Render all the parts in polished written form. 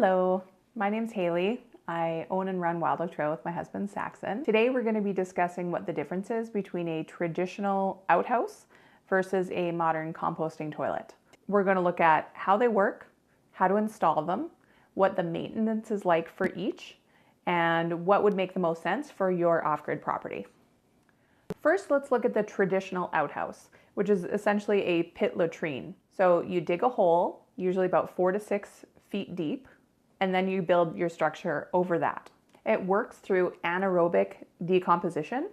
Hello, my name's Haley. I own and run Wild Oak Trail with my husband Saxon. Today we're going to be discussing what the difference is between a traditional outhouse versus a modern composting toilet. We're going to look at how they work, how to install them, what the maintenance is like for each, and what would make the most sense for your off-grid property. First, let's look at the traditional outhouse, which is essentially a pit latrine. So you dig a hole, usually about 4 to 6 feet deep, and then you build your structure over that. It works through anaerobic decomposition,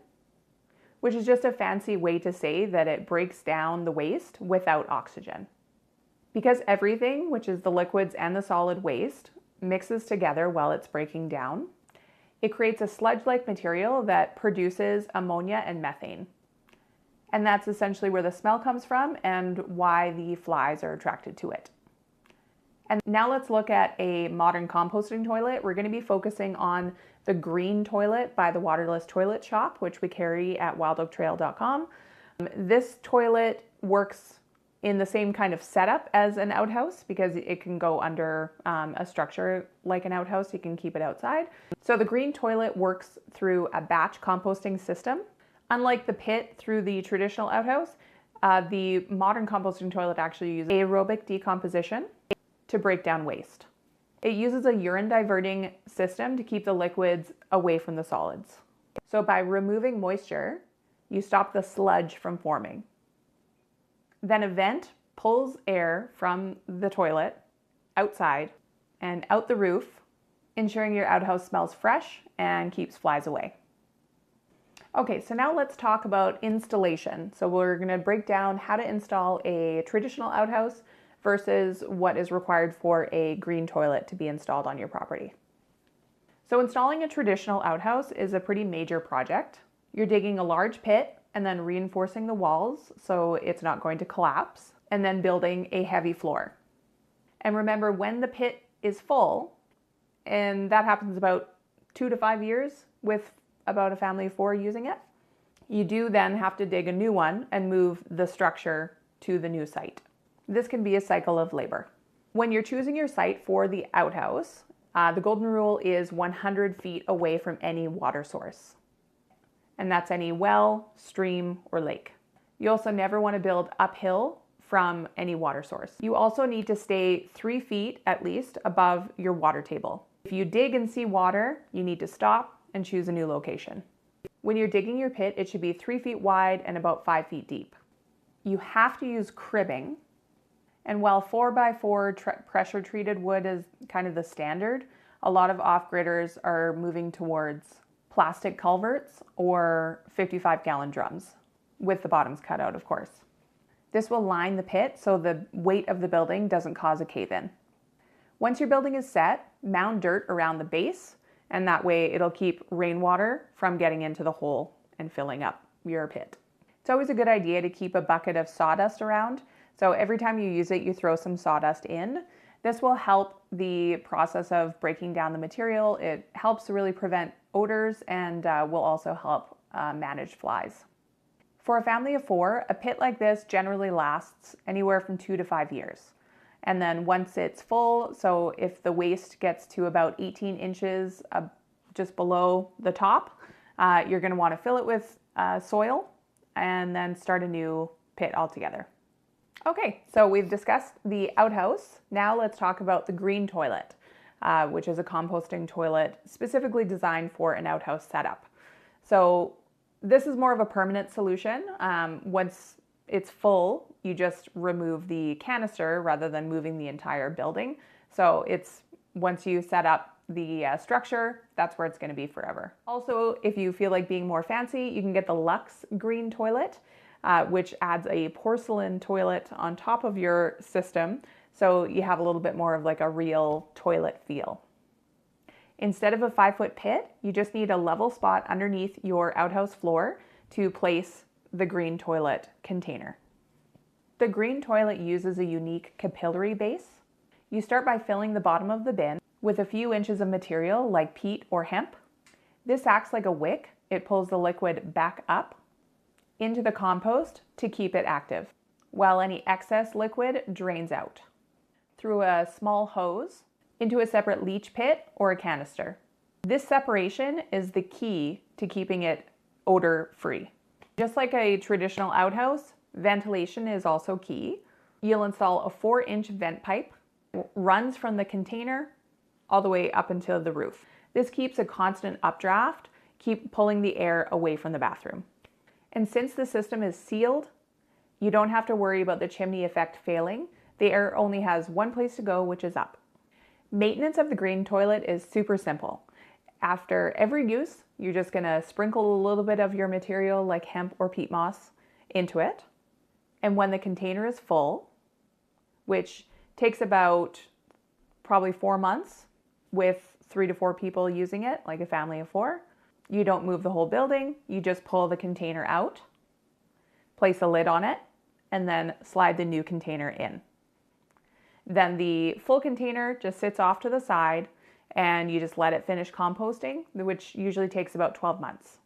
which is just a fancy way to say that it breaks down the waste without oxygen. Because everything, which is the liquids and the solid waste, mixes together while it's breaking down, it creates a sludge-like material that produces ammonia and methane. And that's essentially where the smell comes from and why the flies are attracted to it. And now let's look at a modern composting toilet. We're going to be focusing on the Green Toilet by the Waterless Toilet Shop, which we carry at wildoaktrail.com. This toilet works in the same kind of setup as an outhouse because it can go under a structure like an outhouse. You can keep it outside. So the Green Toilet works through a batch composting system. Unlike the pit through the traditional outhouse, the modern composting toilet actually uses aerobic decomposition to break down waste. It uses a urine diverting system to keep the liquids away from the solids. So by removing moisture, you stop the sludge from forming. Then a vent pulls air from the toilet outside and out the roof, ensuring your outhouse smells fresh and keeps flies away. Okay, so now let's talk about installation. So we're going to break down how to install a traditional outhouse versus what is required for a green toilet to be installed on your property. So installing a traditional outhouse is a pretty major project. You're digging a large pit and then reinforcing the walls so it's not going to collapse, and then building a heavy floor. And remember, when the pit is full, and that happens about 2 to 5 years with about a family of 4 using it, you do then have to dig a new one and move the structure to the new site. This can be a cycle of labor. When you're choosing your site for the outhouse, the golden rule is 100 feet away from any water source. And that's any well, stream, or lake. You also never want to build uphill from any water source. You also need to stay 3 feet at least above your water table. If you dig and see water, you need to stop and choose a new location. When you're digging your pit, it should be 3 feet wide and about 5 feet deep. You have to use cribbing. And while 4x4 pressure treated wood is kind of the standard, a lot of off-gridders are moving towards plastic culverts or 55-gallon drums, with the bottoms cut out, of course. This will line the pit so the weight of the building doesn't cause a cave-in. Once your building is set, mound dirt around the base, and that way it'll keep rainwater from getting into the hole and filling up your pit. It's always a good idea to keep a bucket of sawdust around. So every time you use it, you throw some sawdust in. This will help the process of breaking down the material. It helps to really prevent odors and will also help manage flies. For a family of 4, a pit like this generally lasts anywhere from 2 to 5 years. And then once it's full, so if the waste gets to about 18 inches just below the top, you're going to want to fill it with soil and then start a new pit altogether. Okay, so we've discussed the outhouse. Now let's talk about the Green Toilet, which is a composting toilet specifically designed for an outhouse setup. So this is more of a permanent solution. Once it's full, you just remove the canister rather than moving the entire building. So once you set up the structure, that's where it's going to be forever. Also, if you feel like being more fancy, you can get the Luxe Green Toilet, which adds a porcelain toilet on top of your system, so you have a little bit more of like a real toilet feel. Instead of a 5-foot pit, you just need a level spot underneath your outhouse floor to place the Green Toilet container. The Green Toilet uses a unique capillary base. You start by filling the bottom of the bin with a few inches of material like peat or hemp. This acts like a wick. It pulls the liquid back up into the compost to keep it active, while any excess liquid drains out. Through a small hose, into a separate leach pit or a canister. This separation is the key to keeping it odor-free. Just like a traditional outhouse, ventilation is also key. You'll install a 4-inch vent pipe, runs from the container all the way up into the roof. This keeps a constant updraft, keep pulling the air away from the bathroom. And since the system is sealed, you don't have to worry about the chimney effect failing. The air only has one place to go, which is up. Maintenance of the green toilet is super simple. After every use, you're just gonna sprinkle a little bit of your material like hemp or peat moss into it. And when the container is full, which takes about probably 4 months with 3 to 4 people using it, like a family of 4, you don't move the whole building, you just pull the container out, place a lid on it, and then slide the new container in. Then the full container just sits off to the side and you just let it finish composting, which usually takes about 12 months.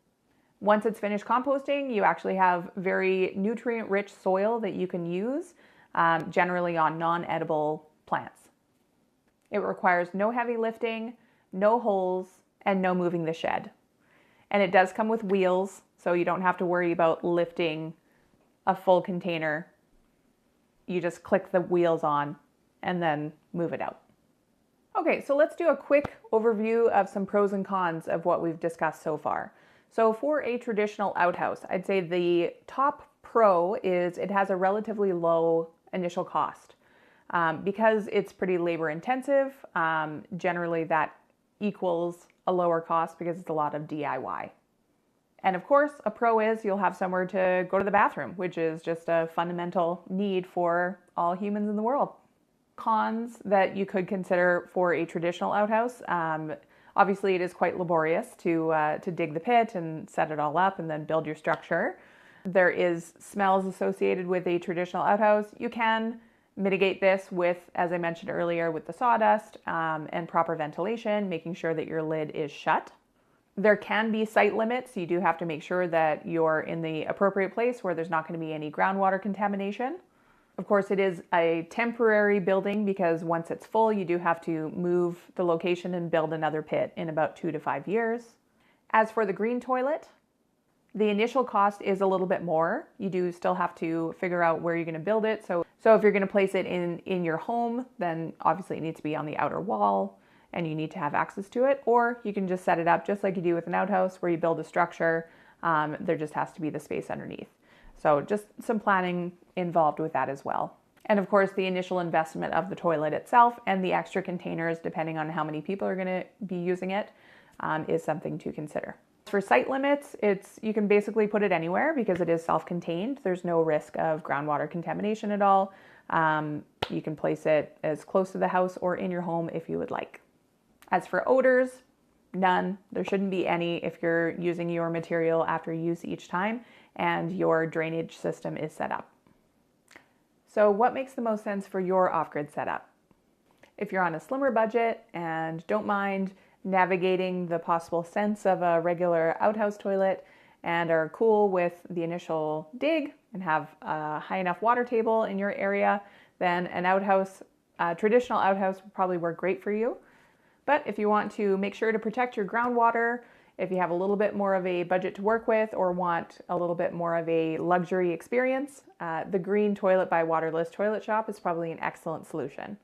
Once it's finished composting, you actually have very nutrient-rich soil that you can use, generally on non-edible plants. It requires no heavy lifting, no holes, and no moving the shed. And it does come with wheels, so you don't have to worry about lifting a full container. You just click the wheels on and then move it out. Okay, so let's do a quick overview of some pros and cons of what we've discussed so far. So for a traditional outhouse, I'd say the top pro is it has a relatively low initial cost. Because it's pretty labor intensive, generally that equals a lower cost because it's a lot of DIY. And of course, a pro is you'll have somewhere to go to the bathroom, which is just a fundamental need for all humans in the world. Cons that you could consider for a traditional outhouse. Obviously, it is quite laborious to dig the pit and set it all up and then build your structure. There is smells associated with a traditional outhouse. You can mitigate this with, as I mentioned earlier, with the sawdust and proper ventilation, making sure that your lid is shut. There can be site limits. You do have to make sure that you're in the appropriate place where there's not going to be any groundwater contamination. Of course, it is a temporary building because once it's full, you do have to move the location and build another pit in about 2 to 5 years. As for the green toilet, the initial cost is a little bit more. You do still have to figure out where you're going to build it. So if you're going to place it in your home, then obviously it needs to be on the outer wall and you need to have access to it. Or you can just set it up just like you do with an outhouse where you build a structure. There just has to be the space underneath. So just some planning involved with that as well. And of course, the initial investment of the toilet itself and the extra containers, depending on how many people are going to be using it, is something to consider. For site limits, you can basically put it anywhere because it is self-contained. There's no risk of groundwater contamination at all. You can place it as close to the house or in your home if you would like. As for odors, none. There shouldn't be any if you're using your material after use each time and your drainage system is set up. So what makes the most sense for your off-grid setup? If you're on a slimmer budget and don't mind navigating the possible sense of a regular outhouse toilet and are cool with the initial dig and have a high enough water table in your area, then an outhouse, a traditional outhouse would probably work great for you. But if you want to make sure to protect your groundwater, if you have a little bit more of a budget to work with or want a little bit more of a luxury experience, the Green Toilet by Waterless Toilet Shop is probably an excellent solution.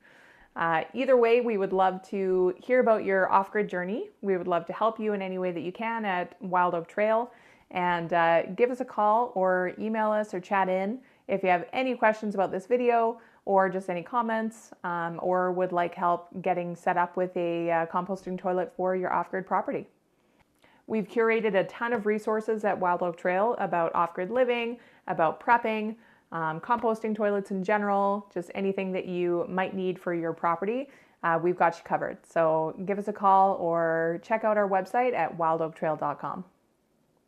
Either way, we would love to hear about your off-grid journey. We would love to help you in any way that you can at Wild Oak Trail. And give us a call or email us or chat in if you have any questions about this video or just any comments or would like help getting set up with a composting toilet for your off-grid property. We've curated a ton of resources at Wild Oak Trail about off-grid living, about prepping, composting toilets in general, just anything that you might need for your property. We've got you covered. So give us a call or check out our website at wildoaktrail.com.